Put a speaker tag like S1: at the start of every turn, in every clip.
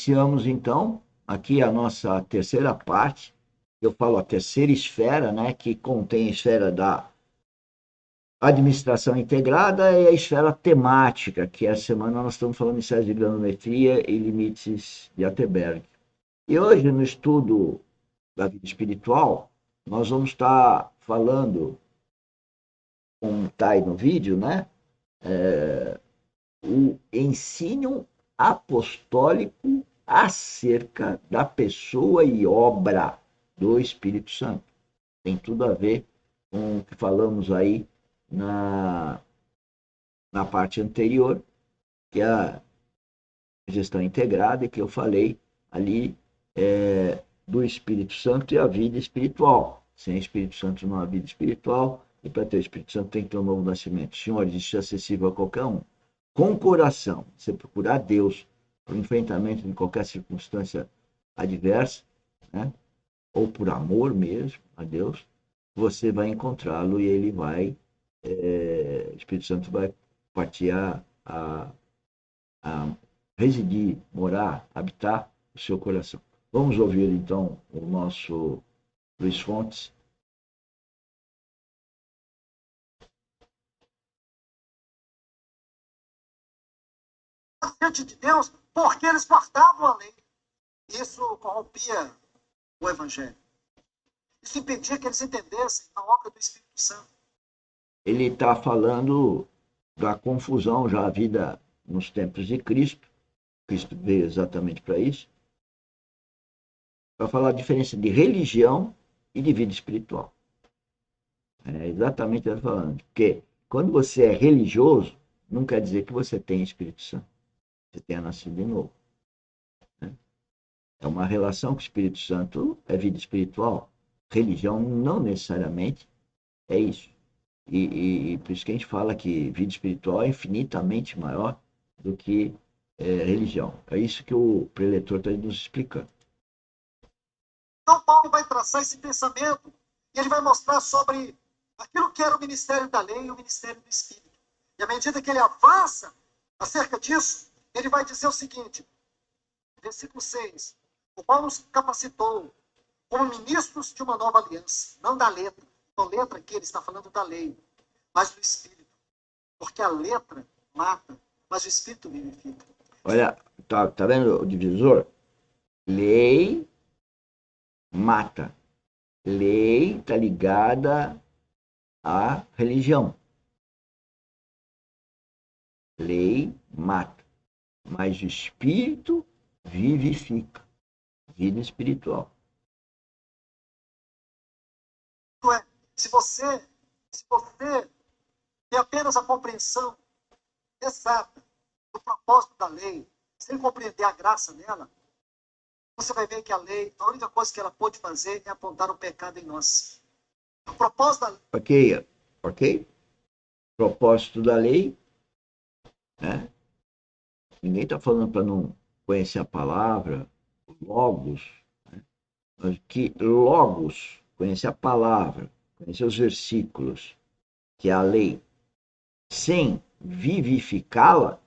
S1: Iniciamos, então, aqui a nossa terceira parte. Eu falo a terceira esfera, né, que contém a esfera da administração integrada e a esfera temática, que essa semana nós estamos falando em séries de granometria e limites de Atterberg. E hoje, no estudo da vida espiritual, nós vamos estar falando, como está aí no vídeo, né, o ensino apostólico acerca da pessoa e obra do Espírito Santo. Tem tudo a ver com o que falamos aí na parte anterior, que é a gestão integrada, e que eu falei ali do Espírito Santo e a vida espiritual. Sem Espírito Santo não há vida espiritual, e para ter o Espírito Santo tem que ter um novo nascimento. Senhores, isso é acessível a qualquer um. Com coração, você procurar Deus para o enfrentamento de qualquer circunstância adversa, né? Ou por amor mesmo a Deus, você vai encontrá-lo e ele vai, o Espírito Santo vai partir a residir, morar, habitar o seu coração. Vamos ouvir então o nosso Luiz Fontes.
S2: Diante de Deus, porque eles guardavam a lei. Isso corrompia o Evangelho. Isso impedia que eles entendessem a obra do Espírito Santo.
S1: Ele está falando da confusão já havida nos tempos de Cristo. Cristo veio exatamente para isso. Para falar a diferença de religião e de vida espiritual. É exatamente o que ele está falando. Porque quando você é religioso, não quer dizer que você tem Espírito Santo. Você tenha nascido de novo. É uma relação com o Espírito Santo, é vida espiritual. Religião não necessariamente é isso. E por isso que a gente fala que vida espiritual é infinitamente maior do que religião. É isso que o preletor está nos explicando.
S2: Então, Paulo vai traçar esse pensamento e ele vai mostrar sobre aquilo que era o ministério da lei e o ministério do Espírito. E à medida que ele avança acerca disso, ele vai dizer o seguinte, versículo 6, o qual nos capacitou como ministros de uma nova aliança, não da letra. Então, letra aqui ele está falando da lei, mas do Espírito. Porque a letra mata, mas o Espírito vivifica.
S1: Olha, tá vendo o divisor? Lei mata. Lei está ligada à religião. Lei mata. Mas o Espírito vivifica. Vida espiritual.
S2: Se você tem apenas a compreensão exata do propósito da lei, sem compreender a graça dela, você vai ver que a lei, a única coisa que ela pode fazer é apontar o pecado em nós. O propósito da lei...
S1: Ok? Propósito da lei, né? Ninguém está falando para não conhecer a palavra, logos, né? Mas que logos, conhecer a palavra, conhecer os versículos, que é a lei, sem vivificá-la,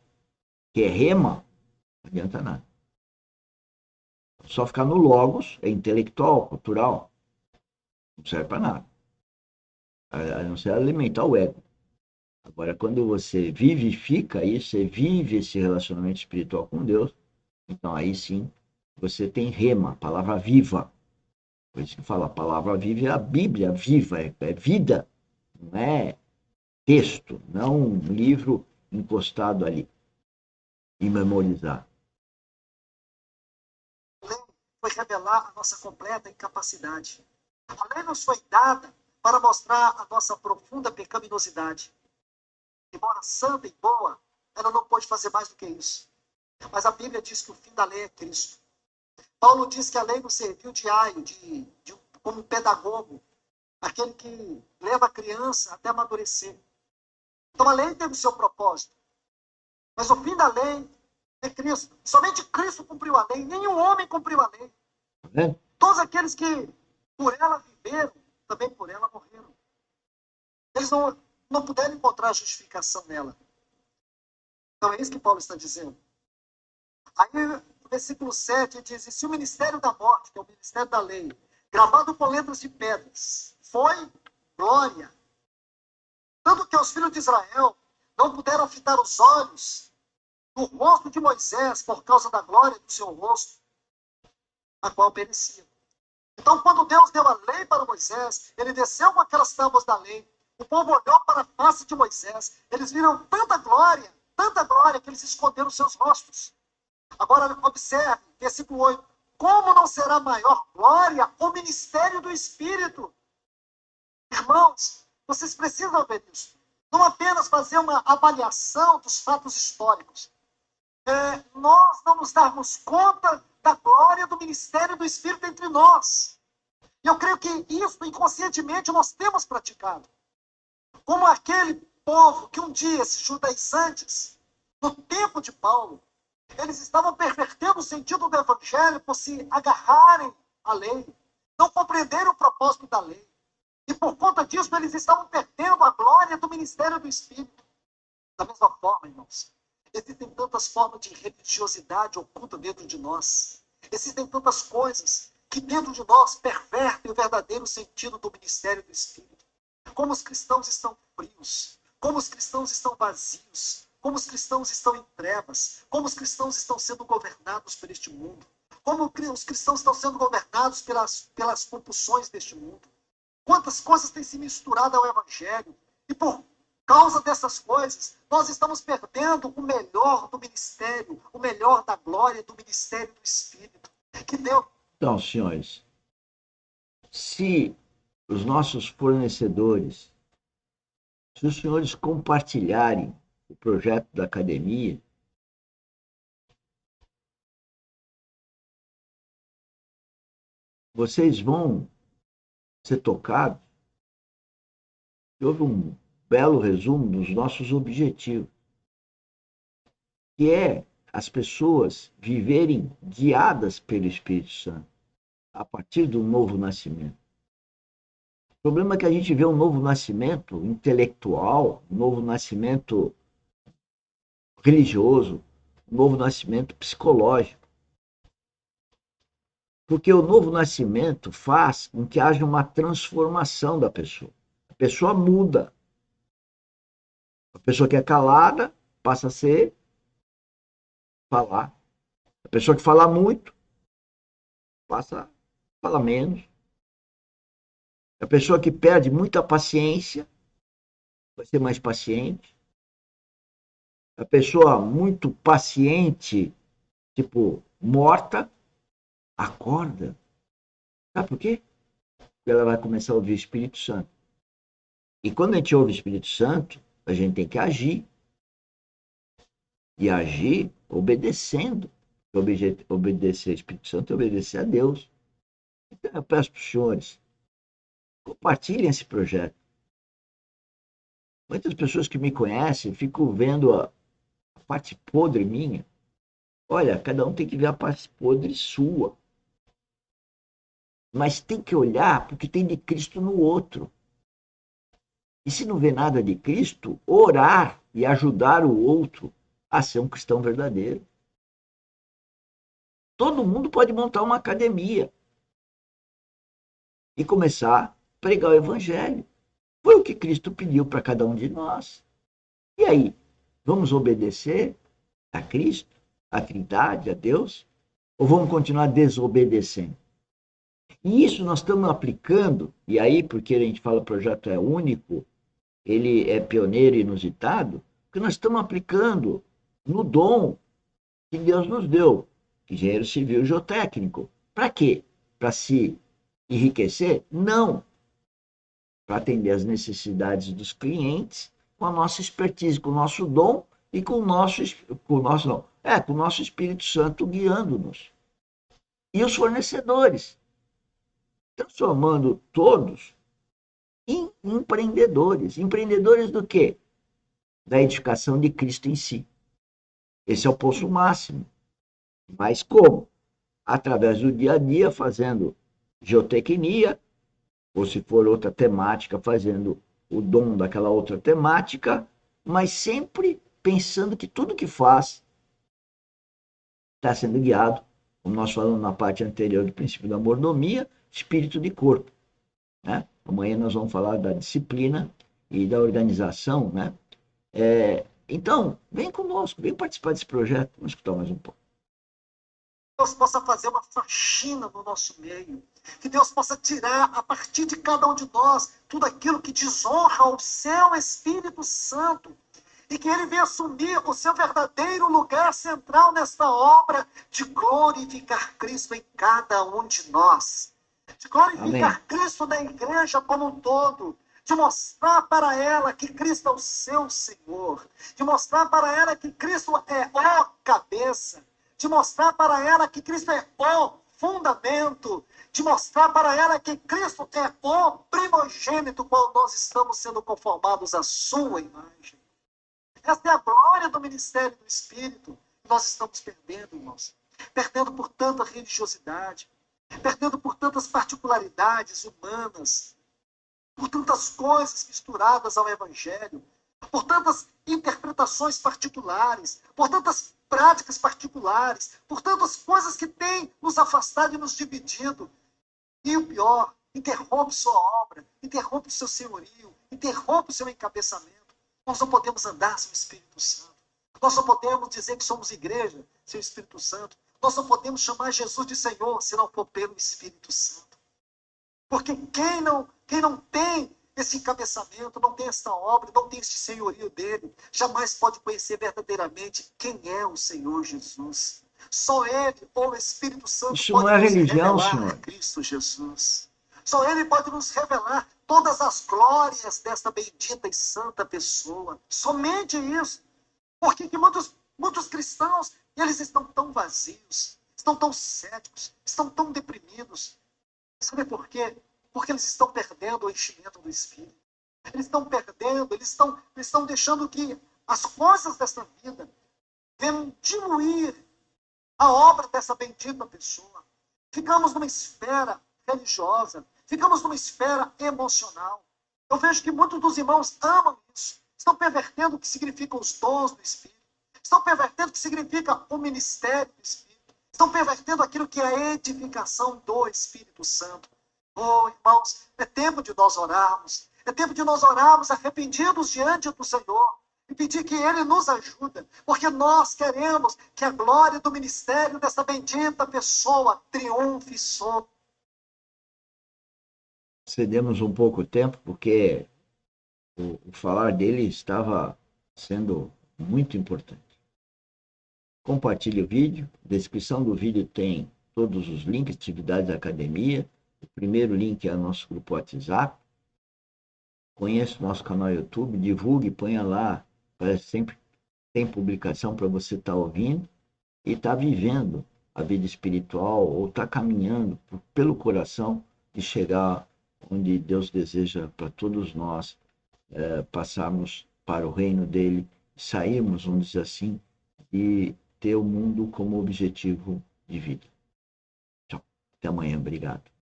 S1: que é rema, não adianta nada. Só ficar no logos, é intelectual, cultural, não serve para nada. A não ser alimentar o ego. Agora, quando você vivifica isso, você vive esse relacionamento espiritual com Deus, então aí sim você tem rema, palavra viva. Por isso que fala, a palavra viva é a Bíblia viva, é vida, não é texto, não um livro encostado ali e memorizar.
S2: A lei foi revelar a nossa completa incapacidade. A lei nos foi dada para mostrar a nossa profunda pecaminosidade. Embora santa e boa, ela não pode fazer mais do que isso. Mas a Bíblia diz que o fim da lei é Cristo. Paulo diz que a lei nos serviu de aio, como um pedagogo, aquele que leva a criança até amadurecer. Então a lei teve o seu propósito. Mas o fim da lei é Cristo. Somente Cristo cumpriu a lei, nenhum homem cumpriu a lei. Todos aqueles que por ela viveram, também por ela morreram. Eles não puderam encontrar justificação nela. Então é isso que Paulo está dizendo. Aí no versículo 7, diz: e se o ministério da morte, que é o ministério da lei, gravado com letras de pedras, foi glória. Tanto que os filhos de Israel não puderam fitar os olhos no rosto de Moisés por causa da glória do seu rosto, a qual perecia. Então, quando Deus deu a lei para Moisés, ele desceu com aquelas tábuas da lei. O povo olhou para a face de Moisés. Eles viram tanta glória, que eles esconderam seus rostos. Agora, observe, versículo 8. Como não será maior glória o ministério do Espírito? Irmãos, vocês precisam ver isso. Não apenas fazer uma avaliação dos fatos históricos. Nós não nos darmos conta da glória do ministério do Espírito entre nós. E eu creio que isso, inconscientemente, nós temos praticado. Como aquele povo que um dia, esses judaizantes, no tempo de Paulo, eles estavam pervertendo o sentido do evangelho por se agarrarem à lei, não compreenderem o propósito da lei. E por conta disso, eles estavam perdendo a glória do ministério do Espírito. Da mesma forma, irmãos, existem tantas formas de religiosidade oculta dentro de nós. Existem tantas coisas que dentro de nós pervertem o verdadeiro sentido do ministério do Espírito. Como os cristãos estão frios, como os cristãos estão vazios, como os cristãos estão em trevas, como os cristãos estão sendo governados por este mundo, como os cristãos estão sendo governados pelas compulsões deste mundo. Quantas coisas têm se misturado ao Evangelho, e por causa dessas coisas, nós estamos perdendo o melhor do ministério, o melhor da glória do ministério do Espírito. Que Deus...
S1: Então, senhores, se os nossos fornecedores, se os senhores compartilharem o projeto da academia, vocês vão ser tocados. Houve um belo resumo dos nossos objetivos, que é as pessoas viverem guiadas pelo Espírito Santo, a partir do novo nascimento. O problema é que a gente vê um novo nascimento intelectual, um novo nascimento religioso, um novo nascimento psicológico. Porque o novo nascimento faz com que haja uma transformação da pessoa. A pessoa muda. A pessoa que é calada passa a falar. A pessoa que fala muito passa a falar menos. A pessoa que perde muita paciência vai ser mais paciente. A pessoa muito paciente, tipo, morta, acorda. Sabe por quê? Porque ela vai começar a ouvir o Espírito Santo. E quando a gente ouve o Espírito Santo, a gente tem que agir. E agir obedecendo. Obedecer ao Espírito Santo é obedecer a Deus. Então eu peço para os senhores, compartilhem esse projeto. Muitas pessoas que me conhecem ficam vendo a parte podre minha. Olha, cada um tem que ver a parte podre sua. Mas tem que olhar porque tem de Cristo no outro. E se não vê nada de Cristo, orar e ajudar o outro a ser um cristão verdadeiro. Todo mundo pode montar uma academia e começar a pregar o evangelho. Foi o que Cristo pediu para cada um de nós. E aí, vamos obedecer a Cristo, a Trindade, a Deus? Ou vamos continuar desobedecendo? E isso nós estamos aplicando, e aí, porque a gente fala que o projeto é único, ele é pioneiro e inusitado, porque nós estamos aplicando no dom que Deus nos deu, engenheiro civil e geotécnico. Para quê? Para se enriquecer? Não. Para atender às necessidades dos clientes com a nossa expertise, com o nosso dom e com o nosso Espírito Santo guiando-nos. E os fornecedores, transformando todos em empreendedores. Empreendedores do quê? Da edificação de Cristo em si. Esse é o poço máximo. Mas como? Através do dia a dia, fazendo geotecnia, ou se for outra temática, fazendo o dom daquela outra temática, mas sempre pensando que tudo que faz está sendo guiado, como nós falamos na parte anterior do princípio da mordomia, espírito de corpo. Né? Amanhã nós vamos falar da disciplina e da organização. Né? Então, vem conosco, vem participar desse projeto. Vamos escutar mais um pouco.
S2: Deus possa fazer uma faxina no nosso meio. Que Deus possa tirar, a partir de cada um de nós, tudo aquilo que desonra o seu Espírito Santo. E que ele venha assumir o seu verdadeiro lugar central nesta obra de glorificar Cristo em cada um de nós. De glorificar
S1: Amém.
S2: Cristo na igreja como um todo. De mostrar para ela que Cristo é o seu Senhor. De mostrar para ela que Cristo é o cabeça. De mostrar para ela que Cristo é o fundamento, de mostrar para ela que Cristo é o primogênito, qual nós estamos sendo conformados à sua imagem. Esta é a glória do ministério do Espírito. Nós estamos perdendo, irmãos. Perdendo por tanta religiosidade, perdendo por tantas particularidades humanas, por tantas coisas misturadas ao Evangelho, por tantas interpretações particulares, por tantas práticas particulares, por tantas coisas que têm nos afastado e nos dividido. E o pior, interrompe sua obra, interrompe o seu senhorio, interrompe o seu encabeçamento. Nós não podemos andar sem o Espírito Santo. Nós não podemos dizer que somos igreja sem o Espírito Santo. Nós não podemos chamar Jesus de Senhor se não for pelo Espírito Santo. Porque quem não tem esse encabeçamento, não tem esta obra, não tem esse senhorio dele, jamais pode conhecer verdadeiramente quem é o Senhor Jesus. Só ele, ou o Espírito Santo,
S1: Isso não
S2: pode
S1: é
S2: nos
S1: religião,
S2: revelar
S1: senhor.
S2: Cristo Jesus. Só ele pode nos revelar todas as glórias desta bendita e santa pessoa. Somente isso. Porque que muitos cristãos, eles estão tão vazios, estão tão céticos, estão tão deprimidos. Sabe por quê? Porque eles estão perdendo o enchimento do Espírito. Eles estão perdendo, eles estão deixando que as coisas dessa vida venham diluir a obra dessa bendita pessoa. Ficamos numa esfera religiosa, ficamos numa esfera emocional. Eu vejo que muitos dos irmãos amam isso, estão pervertendo o que significam os dons do Espírito, estão pervertendo o que significa o ministério do Espírito, estão pervertendo aquilo que é a edificação do Espírito Santo. Oh, irmãos, é tempo de nós orarmos, é tempo de nós orarmos arrependidos diante do Senhor e pedir que Ele nos ajude, porque nós queremos que a glória do ministério dessa bendita pessoa triunfe sobre.
S1: Cedemos um pouco de tempo, porque o falar dele estava sendo muito importante. Compartilhe o vídeo. Na descrição do vídeo tem todos os links, atividades da academia. O primeiro link é o nosso grupo WhatsApp. Conheça o nosso canal YouTube, divulgue, ponha lá. Sempre tem publicação para você estar ouvindo e estar vivendo a vida espiritual ou estar caminhando pelo coração de chegar onde Deus deseja para todos nós passarmos para o reino dele, sairmos, vamos dizer assim, e ter o mundo como objetivo de vida. Tchau. Até amanhã. Obrigado.